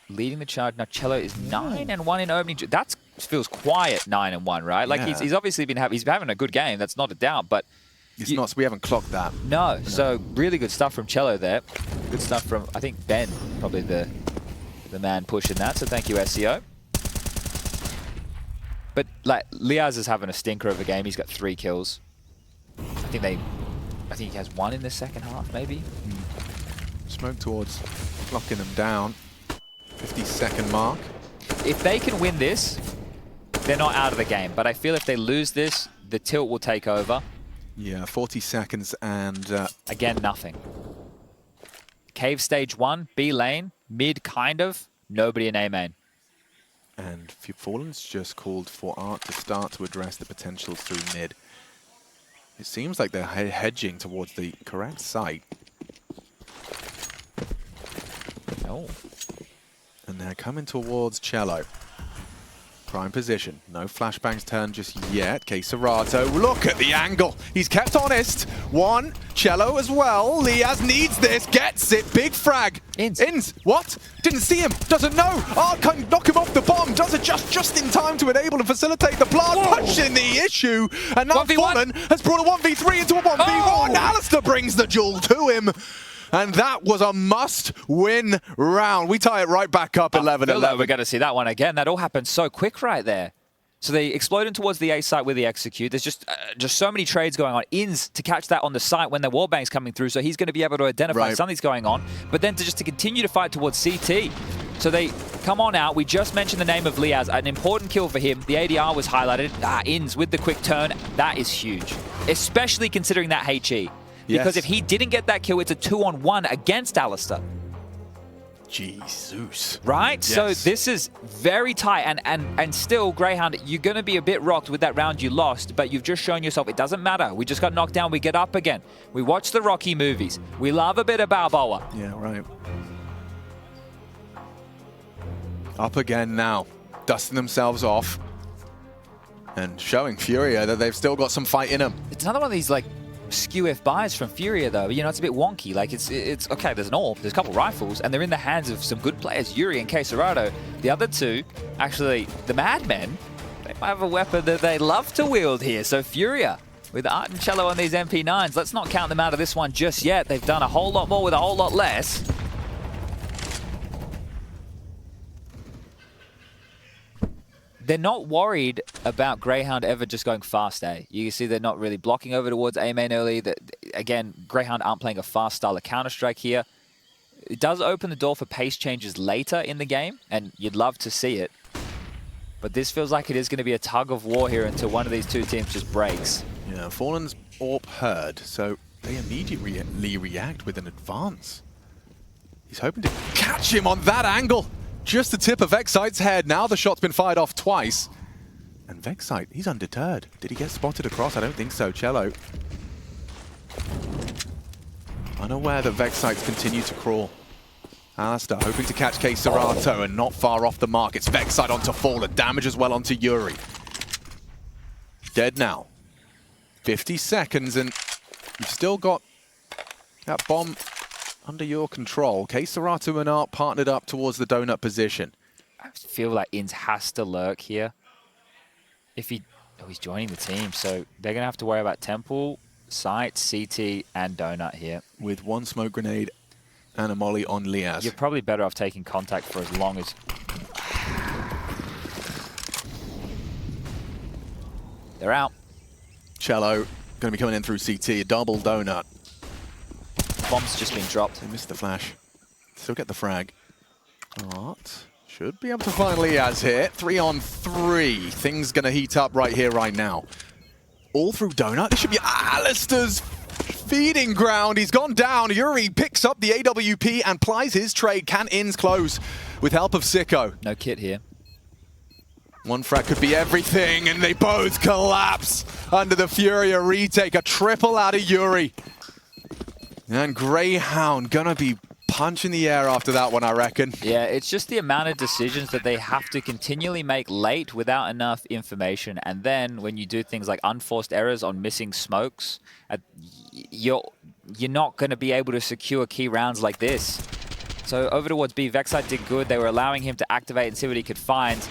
leading the charge. Now, Cello is 9-1 in opening. That feels quiet, 9-1, right? Like, he's obviously been he's having a good game. That's not a doubt, but... It's not, so we haven't clocked that. No. So, really good stuff from Cello there. Good stuff from, I think, Ben, probably the man pushing that. So, thank you, SEO. But like Liaz is having a stinker of a game. He's got 3 kills. I think he has 1 in the second half, maybe. Smoke towards locking them down. 50-second mark. If they can win this, they're not out of the game. But I feel if they lose this, the tilt will take over. Yeah, 40 seconds and... Again, nothing. Cave stage 1, B lane, mid kind of, nobody in A main. And Fallen's just called for Art to start to address the potentials through mid. It seems like they're hedging towards the correct site. Oh. And they're coming towards Cello. Prime position. No flashbangs turn just yet. krzzcsgo, look at the angle. He's kept honest. 1, Cello as well. Liaz needs this, gets it. Big frag. Ins. What? Didn't see him. Doesn't know. Art can knock him off the bomb. Does it just in time to enable and facilitate the plant. Punching the issue. And now Fallen has brought a 1v3 into a 1v1. Oh. Alistair brings the duel to him. And that was a must-win round. We tie it right back up 11-11. Like we're going to see that one again. That all happened so quick right there. So they explode in towards the A site with the execute. There's just so many trades going on. Ins to catch that on the site when the wallbang's coming through, so he's going to be able to identify something's going on. But then to continue to fight towards CT. So they come on out. We just mentioned the name of Liaz. An important kill for him. The ADR was highlighted. Ins with the quick turn. That is huge, especially considering that HE. Because if he didn't get that kill, it's a 2-on-1 against Alistair. Jesus. Right? Yes. So this is very tight. And still, Greyhound, you're going to be a bit rocked with that round you lost, but you've just shown yourself it doesn't matter. We just got knocked down. We get up again. We watch the Rocky movies. We love a bit of Balboa. Yeah, right. Up again now. Dusting themselves off. And showing FURIA that they've still got some fight in them. It's another one of these, like, skew F buys from FURIA though. You know, it's a bit wonky. Like it's okay, there's an AWP, there's a couple rifles, and they're in the hands of some good players, Yuri and krzzcsgo. The other two, actually, the Madmen, they might have a weapon that they love to wield here. So FURIA with Art and Cello on these MP9s. Let's not count them out of this one just yet. They've done a whole lot more with a whole lot less. They're not worried about Greyhound ever just going fast A. You can see they're not really blocking over towards A main early. Again, Greyhound aren't playing a fast style of Counter-Strike here. It does open the door for pace changes later in the game, and you'd love to see it. But this feels like it is going to be a tug of war here until one of these two teams just breaks. Yeah, Fallen's AWP heard, so they immediately react with an advance. He's hoping to catch him on that angle. Just the tip of Vexite's head. Now the shot's been fired off twice. And Vexite, he's undeterred. Did he get spotted across? I don't think so. Cello. Unaware that Vexite's continue to crawl. Alistair hoping to catch krzzcsgo and not far off the mark. It's Vexite onto Fallen. Damage as well onto Yuri. Dead now. 50 seconds and you've still got that bomb under your control. krzzcsgo and Art partnered up towards the donut position. I feel like Ins has to lurk here. If he... Oh, he's joining the team, so they're going to have to worry about Temple, Site, CT, and Donut here. With one smoke grenade and a molly on Liaz. You're probably better off taking contact for as long as... They're out. Cello going to be coming in through CT, a double donut. Bomb's just been dropped. They missed the flash. Still get the frag. Art should be able to find Liaz here. 3-on-3. Things going to heat up right here, right now. All through donut. This should be Alistair's feeding ground. He's gone down. Yuri picks up the AWP and plies his trade. Can Ins close with help of Sicko? No kit here. One frag could be everything, and they both collapse under the FURIA retake. A triple out of Yuri. And Greyhound gonna be punching the air after that one, I reckon. Yeah, it's just the amount of decisions that they have to continually make late without enough information. And then when you do things like unforced errors on missing smokes, you're not going to be able to secure key rounds like this. So over towards B, Vexite did good. They were allowing him to activate and see what he could find.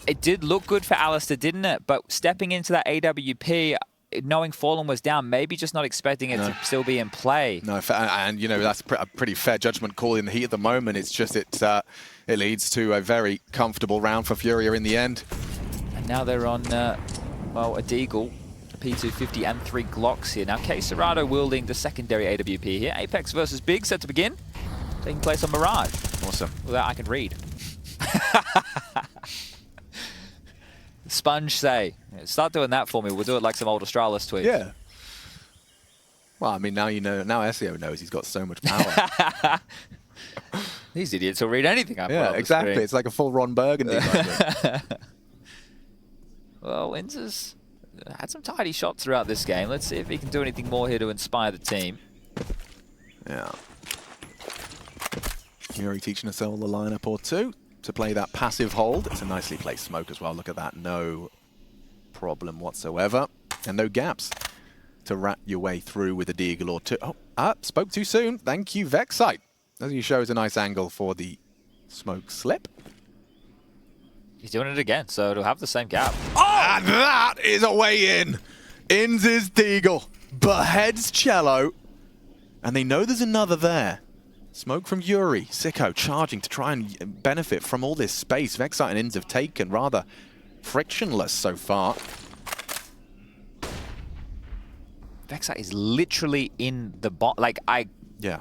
It did look good for Alistair, didn't it? But stepping into that AWP, knowing Fallen was down, maybe just not expecting it to still be in play. No, and you know, that's a pretty fair judgment call in the heat at the moment. It's just it leads to a very comfortable round for FURIA in the end. And Now they're on, well, a Deagle, a P250 and 3 Glocks here. Now krzzcsgo wielding the secondary AWP here. Apex versus Big set to begin. Taking place on Mirage. Awesome. Well, that I can read. Sponge say, start doing that for me. We'll do it like some old Australis tweets. Yeah. Well, I mean, now you know. Now SEO knows he's got so much power. These idiots will read anything. Yeah, exactly. It's like a full Ron Burgundy. Well, Inz's had some tidy shots throughout this game. Let's see if he can do anything more here to inspire the team. Yeah. Yuri teaching us all the lineup or two to play that passive hold. It's a nicely placed smoke as well. Look at that. No problem whatsoever. And no gaps to wrap your way through with a Deagle or two. Oh, spoke too soon. Thank you, Vexite. As he shows a nice angle for the smoke slip. He's doing it again, so it'll have the same gap. Oh! And that is a way in. Inz's Deagle beheads Cello. And they know there's another there. Smoke from Yuri. Sicko charging to try and benefit from all this space Vexite and Inz have taken. Rather frictionless so far. Vexite is literally in the bot. Yeah.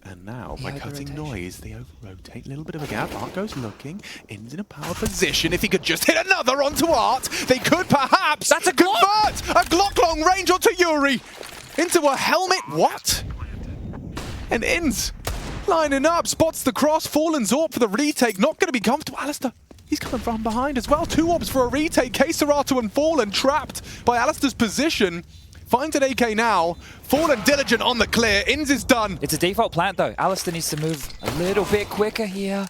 And now, by cutting noise, they over-rotate. A little bit of a gap. Art goes looking. Inz in a power position. If he could just hit another onto Art, they could perhaps That's a convert a Glock long range onto Yuri. Into a helmet. What? And Inz lining up. Spots the cross. Fallen Zorp for the retake. Not going to be comfortable. Alistair, he's coming from behind as well. 2 orbs for a retake. krzzcsgo and Fallen trapped by Alistair's position. Finds an AK now. Fallen diligent on the clear. Inz is done. It's a default plant though. Alistair needs to move a little bit quicker here.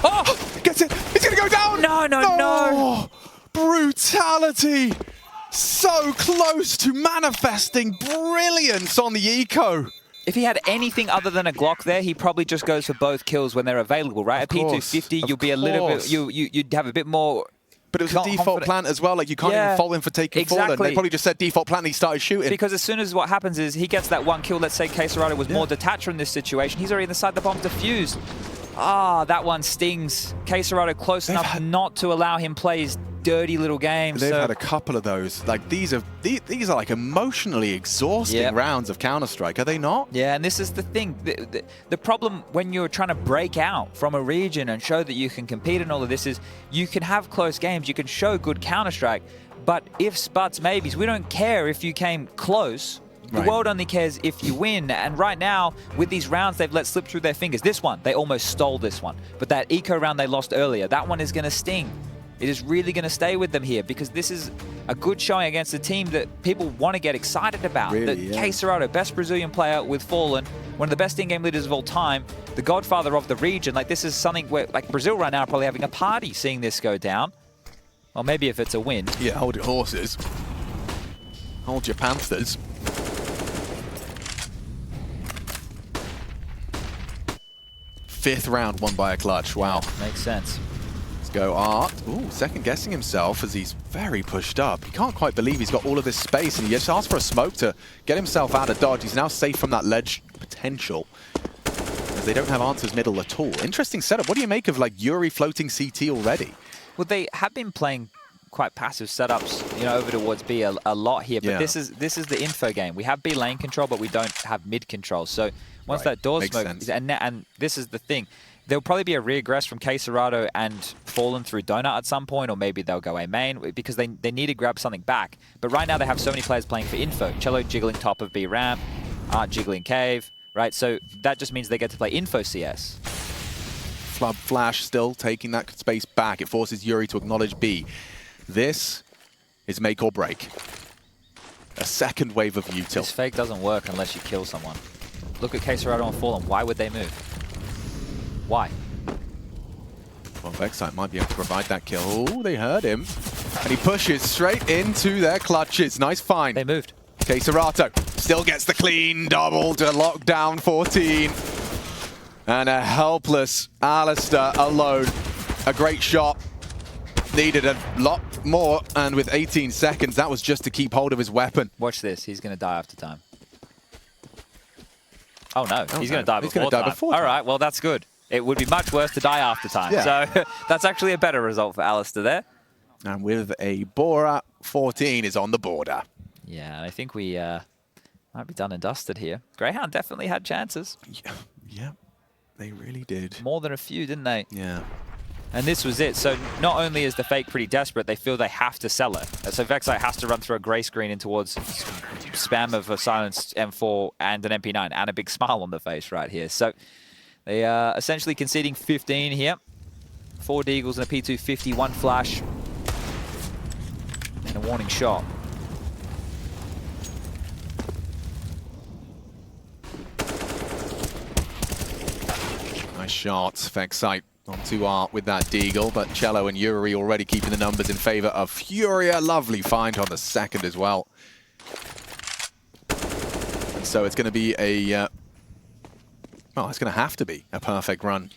Oh! Gets it. He's going to go down. No. Brutality. So close to manifesting brilliance on the eco. If he had anything other than a Glock there, he probably just goes for both kills when they're available, right? Of A course, P250, you'll be a little bit, you'd have a bit more. But it was a default plant as well. Like, you can't even fault him for taking Fallen. They probably just said default plant and he started shooting. Because as soon as what happens is he gets that 1 kill, let's say krzzcsgo was more detached from this situation, he's already inside the bomb defused. Ah, that one stings. krzzcsgo close enough not to allow him play his dirty little game. They've had a couple of those. Like, these are like emotionally exhausting rounds of Counter-Strike, are they not? Yeah, and this is the thing. The problem when you're trying to break out from a region and show that you can compete in all of this is you can have close games, you can show good Counter-Strike, but ifs, buts, maybes, we don't care if you came close. The world only cares if you win, and right now, with these rounds they've let slip through their fingers. This one, they almost stole this one. But that eco round they lost earlier, that one is going to sting. It is really going to stay with them here because this is a good showing against a team that people want to get excited about. Really, krzzcsgo, best Brazilian player with Fallen, one of the best in-game leaders of all time, the godfather of the region. Like, this is something where, like, Brazil right now are probably having a party seeing this go down. Well, maybe if it's a win. Yeah, hold your horses. Hold your Panthers. Fifth round won by a clutch. Wow. Makes sense. Go Art. Ooh, second guessing himself as he's very pushed up. He can't quite believe he's got all of this space and he just asked for a smoke to get himself out of dodge. He's now safe from that ledge potential as they don't have answers middle at all. Interesting setup. What do you make of like Yuri floating CT already? Well, they have been playing quite passive setups, you know, over towards B a lot here, but this is the info game. We have B lane control, but we don't have mid control. So once that door smoke, and this is the thing. There'll probably be a regress from krzzcsgo and Fallen through Donut at some point, or maybe they'll go A main because they need to grab something back. But right now they have so many players playing for info. Cello jiggling top of B ramp, Art jiggling cave, right? So that just means they get to play info CS. Flub Flash still taking that space back. It forces Yuri to acknowledge B. This is make or break. A second wave of util. This fake doesn't work unless you kill someone. Look at krzzcsgo and Fallen. Why would they move? Why? Well, Vexite might be able to provide that kill. Oh, they heard him. And he pushes straight into their clutches. Nice find. They moved. krzzcsgo still gets the clean double to lock down 14. And a helpless Alistair alone. A great shot. Needed a lot more. And with 18 seconds, that was just to keep hold of his weapon. Watch this. He's going to die after time. Oh, no. He's going to die before time. All right, well, that's good. It would be much worse to die after time. Yeah. So that's actually a better result for Alistair there. And with a Bora, 14 is on the border. Yeah, and I think we might be done and dusted here. Greyhound definitely had chances. Yeah, they really did. More than a few, didn't they? Yeah. And this was it. So not only is the fake pretty desperate, they feel they have to sell it. So Vexite has to run through a grey screen in towards spam of a silenced M4 and an MP9 and a big smile on the face right here. So they are essentially conceding 15 here. 4 Deagles and a P250, 1 flash, and a warning shot. Nice shots, Vexite on 2R with that Deagle, but Cello and Yuri already keeping the numbers in favor of Furia. Lovely find on the second as well. And so it's going to be a, well, it's going to have to be a perfect run